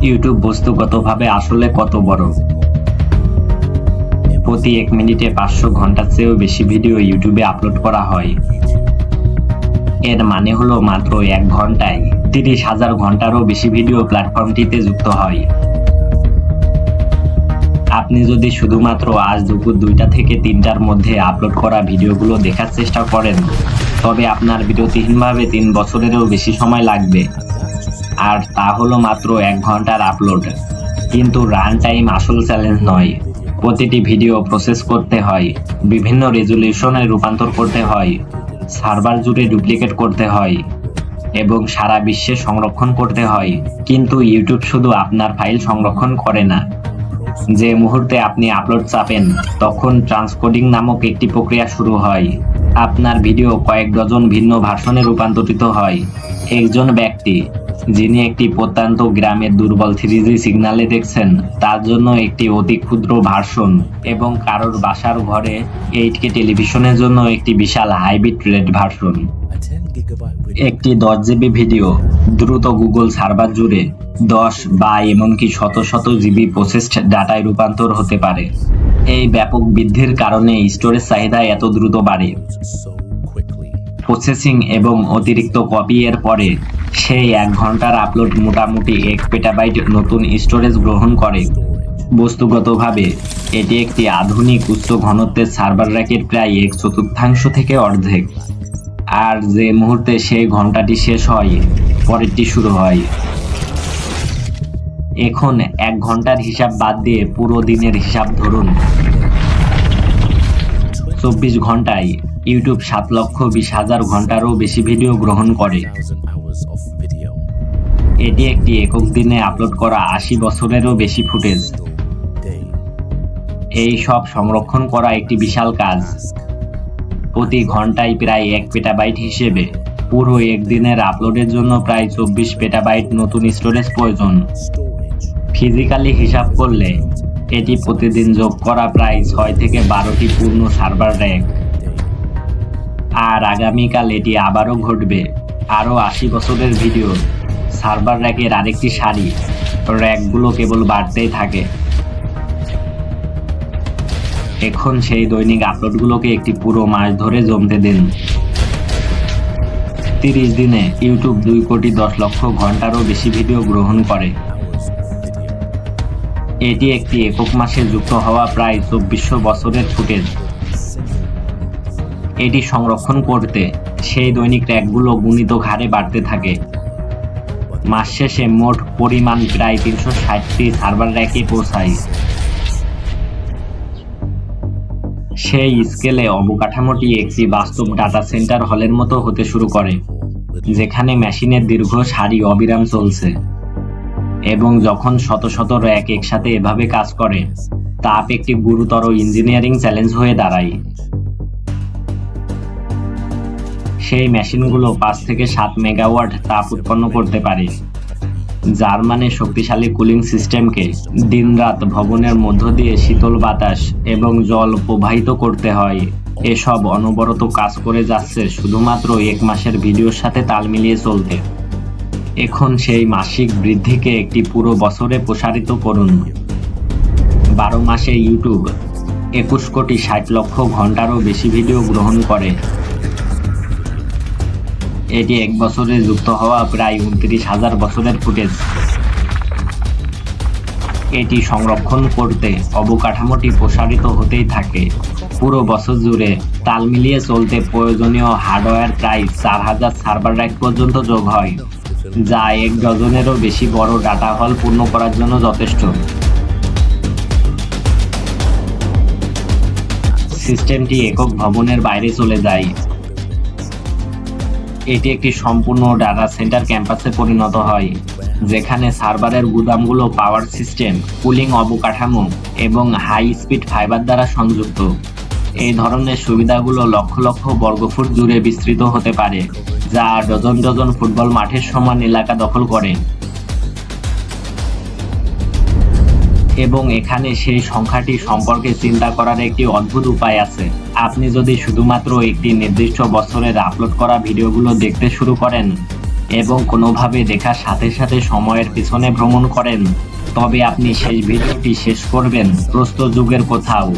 YouTube বস্তুগতভাবে আসলে কত বড়? প্রতি 1 মিনিটে 500 ঘন্টার চেয়েও বেশি ভিডিও ইউটিউবে আপলোড করা হয়। এর মানে হলো মাত্র 1 ঘন্টায় 30,000 ঘন্টারও বেশি ভিডিও প্ল্যাটফর্মটিতে যুক্ত হয়। আপনি যদি শুধুমাত্র আজ দুপুর 2টা থেকে 3টার মধ্যে আপলোড করা ভিডিওগুলো দেখার চেষ্টা করেন, তবে আপনার বিরতিহীনভাবে 3 বছরেরও বেশি সময় লাগবে। আর তা হলো মাত্র 1 ঘন্টার আপলোড। কিন্তু রান টাইম আসল চ্যালেঞ্জ নয়। প্রতিটি ভিডিও প্রসেস করতে হয়, বিভিন্ন রেজুলেশনে রূপান্তর করতে হয়, সার্ভার জুড়ে ডুপ্লিকেট করতে হয় এবং সারা বিশ্বে সংরক্ষণ করতে হয়। কিন্তু ইউটিউব শুধু আপনার ফাইল সংরক্ষণ করে না। যে মুহূর্তে আপনি আপলোড চাপেন, তখন ট্রান্সকোডিং নামক একটি প্রক্রিয়া শুরু হয়। আপনার ভিডিও কয়েক ডজন ভিন্ন ভার্সনে রূপান্তরিত হয়। একজন ব্যক্তি যিনি একটি প্রত্যন্ত গ্রামের দুর্বল 3G সিগন্যালে দেখছেন, তার জন্য একটি অতি ক্ষুদ্র ভার্সন এবং কারোর বাসার ঘরে 8K টেলিভিশনের জন্য একটি বিশাল হাইব্রিড রেট ভার্সন। একটি 10 জিবি ভিডিও দ্রুত গুগল সার্ভার জুড়ে 10 বা এমনকি শত শত জিবি প্রসেসড ডাটায় রূপান্তর হতে পারে। এই ব্যাপক বৃদ্ধির কারণে স্টোরেজ চাহিদা এত দ্রুত বাড়ে। প্রসেসিং এবং অতিরিক্ত কপি এর পরে সেই 1 ঘন্টার আপলোড মোটামুটি 1 পেটাবাইট নতুন স্টোরেজ গ্রহণ করে। বস্তুগতভাবে এটি একটি আধুনিক উচ্চ ঘনত্বের সার্ভার র্যাকের প্রায় 1/4 থেকে অর্ধেক। আর যে মুহূর্তে সেই ঘন্টাটি শেষ হয়, পরেরটি শুরু হয়। এখন 1 ঘন্টার হিসাব বাদ দিয়ে পুরো দিনের হিসাব ধরুন। 24 ঘন্টায় ইউটিউব 7,20,000 ঘন্টারও বেশি ভিডিও গ্রহণ করে। এটি একটি একক দিনে আপলোড করা 80 বছরেরও বেশি ফুটেজ। এই সব সংরক্ষণ করা একটি বিশাল কাজ। প্রতি ঘন্টায় প্রায় 1 পেটাবাইট হিসেবে পুরো একদিনের আপলোডের জন্য প্রায় 24 পেটাবাইট নতুন স্টোরেজ প্রয়োজন। ফিজিক্যালি হিসাব করলে এটি প্রতিদিন যোগ করা প্রায় 6 থেকে 12টি পূর্ণ সার্ভার র্যাক। আর আগামীকাল এটি আবারও ঘটবে। আরও 80 বছরের ভিডিও সার্ভার র্যাকের আরেকটি সারি। র্যাকগুলো কেবল বাড়তেই থাকে। এখন সেই দৈনিক আপলোডগুলোকে একটি পুরো মাস ধরে জমতে দিন। 30 দিনে ইউটিউব 2,10,00,000 ঘন্টারও বেশি ভিডিও গ্রহণ করে। এটি একটি একক মাসে যুক্ত হওয়া প্রায় 2400 বছরের ফুটেজ। এটি সংরক্ষণ করতে সেই দৈনিক র্যাকগুলো গুণিতক হারে বাড়তে থাকে। মাস শেষে মোট পরিমাণ প্রায় 360টি সার্ভার র্যাকে পৌঁছায়। সেই স্কেলে অবকাঠামোটি একটি বাস্তব ডাটা সেন্টার হলের মতো হতে শুরু করে, যেখানে মেশিনের দীর্ঘ সারি অবিরাম চলছে। এবং যখন শত শত র্যাক একসাথে এভাবে কাজ করে, তাপ একটি গুরুতর ইঞ্জিনিয়ারিং চ্যালেঞ্জ হয়ে দাঁড়ায়। সেই মেশিনগুলো 5 থেকে 7 মেগাওয়াট তাপ উৎপন্ন করতে পারে, যার মানে শক্তিশালী কুলিং সিস্টেমকে দিনরাত ভবনের মধ্য দিয়ে শীতল বাতাস এবং জল প্রবাহিত করতে হয়। এসব অনবরত কাজ করে যাচ্ছে শুধুমাত্র 1 মাসের ভিডিওর সাথে তাল মিলিয়ে চলতে। এখন সেই মাসিক বৃদ্ধিকে একটি পুরো বছরে প্রসারিত করুন। 12 মাসে ইউটিউব 21,60,00,000 ঘন্টারও বেশি ভিডিও গ্রহণ করে। এটি 1 বছরে যুক্ত হওয়া প্রায় 29,000 বছরের ফুটেজ। এটি সংরক্ষণ করতে অবকাঠামোটি প্রসারিত হতেই থাকে। পুরো বছর জুড়ে তাল মিলিয়ে চলতে প্রয়োজনীয় হার্ডওয়্যার প্রায় 4,000 সার্ভার র্যাক পর্যন্ত যোগ হয়, যা 1 ডজনেরও বেশি বড় ডাটা হল পূর্ণ করার জন্য যথেষ্ট। সিস্টেমটি একক ভবনের বাইরে চলে যায়। এটি একটি সম্পূর্ণ ডাটা সেন্টার ক্যাম্পাসে পরিণত হয়, যেখানে সার্ভারের গুদামগুলো পাওয়ার সিস্টেম, কুলিং অবকাঠামো এবং হাই স্পিড ফাইবার দ্বারা সংযুক্ত। এই ধরনের সুবিধাগুলো লক্ষ লক্ষ বর্গফুট জুড়ে বিস্তৃত হতে পারে, যা ডজন ডজন ফুটবল মাঠের সমান এলাকা দখল করে। এবং এখানে সেই সংখ্যাটি সম্পর্কে চিন্তা করার একটি অদ্ভুত উপায় আছে। আপনি যদি শুধুমাত্র একটি নির্দিষ্ট বছরের আপলোড করা ভিডিওগুলো দেখতে শুরু করেন, এবং কোনোভাবে দেখার সাথে সাথে সময়ের পিছনে ভ্রমণ করেন, তবে আপনি সেই ভিডিওটি শেষ করবেন প্রস্তর যুগের কোথাও।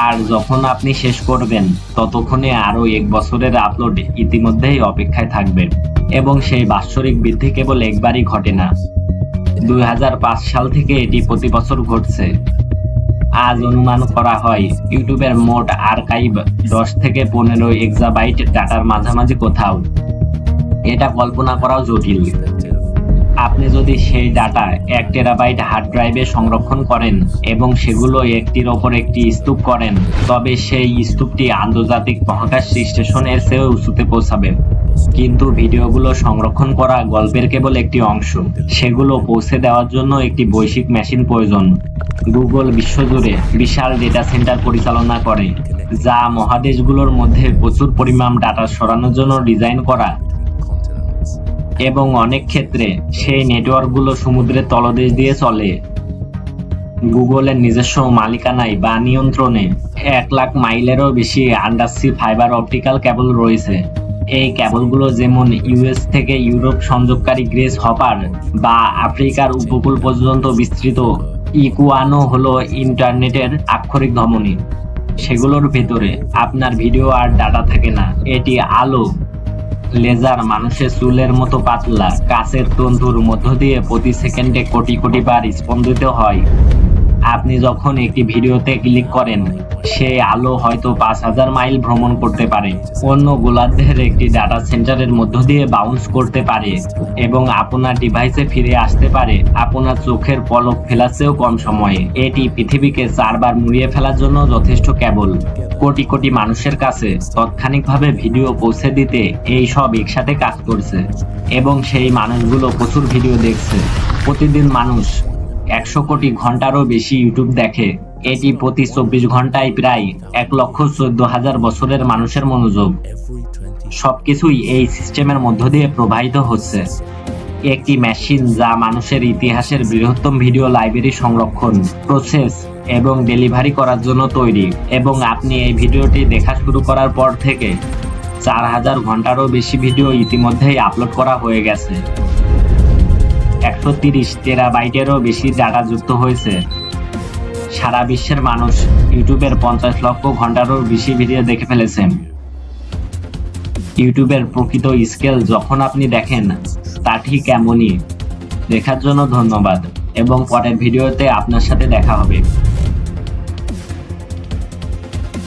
আর যখন আপনি শেষ করবেন ততক্ষণে আরো 1 বছরের আপলোড ইতিমধ্যেই অপেক্ষায় থাকবে, এবং সেই বাৎসরিক বৃদ্ধি কেবল একবারই ঘটে না। 2005 সাল থেকে এটি প্রতি বছর ঘটছে। আজ অনুমান করা হয় ইউটিউবের মোট আর্কাইভ 10 থেকে 15 এক্সাবাইট ডাটার মাঝামাঝি কোথাও। এটা কল্পনা করাও জটিল। আপনি যদি সেই ডাটা 1 টেরাবাইট হার্ড ড্রাইভে সংরক্ষণ করেন এবং সেগুলো একটির ওপর একটি স্তূপ করেন, তবে সেই স্তূপটি আন্তর্জাতিক মহাকাশ স্টেশনের চেয়েও উঁচুতে পৌঁছাবে। কিন্তু ভিডিওগুলো সংরক্ষণ করা গল্পের কেবল একটি অংশ। সেগুলো পৌঁছে দেওয়ার জন্য একটি বৈশ্বিক মেশিন প্রয়োজন। গুগল বিশ্বজুড়ে বিশাল ডেটা সেন্টার পরিচালনা করে, যা মহাদেশগুলোর মধ্যে প্রচুর পরিমাণ ডাটা সরানোর জন্য ডিজাইন করা, এবং অনেক ক্ষেত্রে সেই নেটওয়ার্কগুলো সমুদ্রের তলদেশ দিয়ে চলে। গুগলের নিজস্ব মালিকানায় বা নিয়ন্ত্রণে 1 লাখ মাইলেরও বেশি আন্ডারসি ফাইবার অপটিক্যাল কেবল রয়েছে। এই কেবলগুলো যেমন ইউএস থেকে ইউরোপ সংযোগকারী গ্রেস হপার বা আফ্রিকার উপকূল পর্যন্ত বিস্তৃত ইকুয়ানো হলো ইন্টারনেটের আক্ষরিক ধমনী। সেগুলোর ভেতরে আপনার ভিডিও আর ডাটা থাকে না, এটি আলো, লেজার, মানুষের চুলের মতো পাতলা কাচের তন্তুর মধ্য দিয়ে প্রতি সেকেন্ডে কোটি কোটি বার স্পন্দিত হয়। আপনি যখন একটি ভিডিওতে ক্লিক করেন, সেই আলো হয়তো 5000 মাইল ভ্রমণ করতে পারে, অন্য গোলার্ধের একটি ডাটা সেন্টারের মধ্য দিয়ে বাউন্স করতে পারে এবং আপনার ডিভাইসে ফিরে আসতে পারে আপনার চোখের পলক ফেলার চেয়েও কম সময়ে। এটি পৃথিবীকে 4 বার মুড়িয়ে ফেলার জন্য যথেষ্ট কেবল। কোটি কোটি মানুষের কাছে তাৎক্ষণিকভাবে ভিডিও পৌঁছে দিতে এই সব একসাথে কাজ করছে, এবং সেই মানুষগুলো প্রচুর ভিডিও দেখছে। প্রতিদিন মানুষ 100 কোটি ঘন্টারও বেশি ইউটিউব দেখে। এটি প্রতি 24 ঘন্টায় প্রায় 1,14,000 বছরের মানুষের মনোযোগ। সবকিছুই এই সিস্টেমের মধ্য দিয়ে প্রবাহিত হচ্ছে। একটি মেশিন যা মানুষের ইতিহাসের বৃহত্তম ভিডিও লাইব্রেরি সংরক্ষণ, প্রসেস এবং ডেলিভারি করার জন্য তৈরি। এবং আপনি এই ভিডিওটি দেখা শুরু করার পর থেকে 4000 ঘন্টারও বেশি ভিডিও ইতিমধ্যেই আপলোড করা হয়ে গেছে। 130 টেরাবাইটেরও বেশি ডাটা যুক্ত হয়েছে। সারা বিশ্বের মানুষ ইউটিউবের 50 লক্ষ ঘন্টারও বেশি ভিডিও দেখে ফেলেছেন। ইউটিউবের প্রকৃত স্কেল যখন আপনি দেখেন, তা ঠিক এমনই। দেখার জন্য ধন্যবাদ, এবং পরের ভিডিওতে আপনার সাথে দেখা হবে।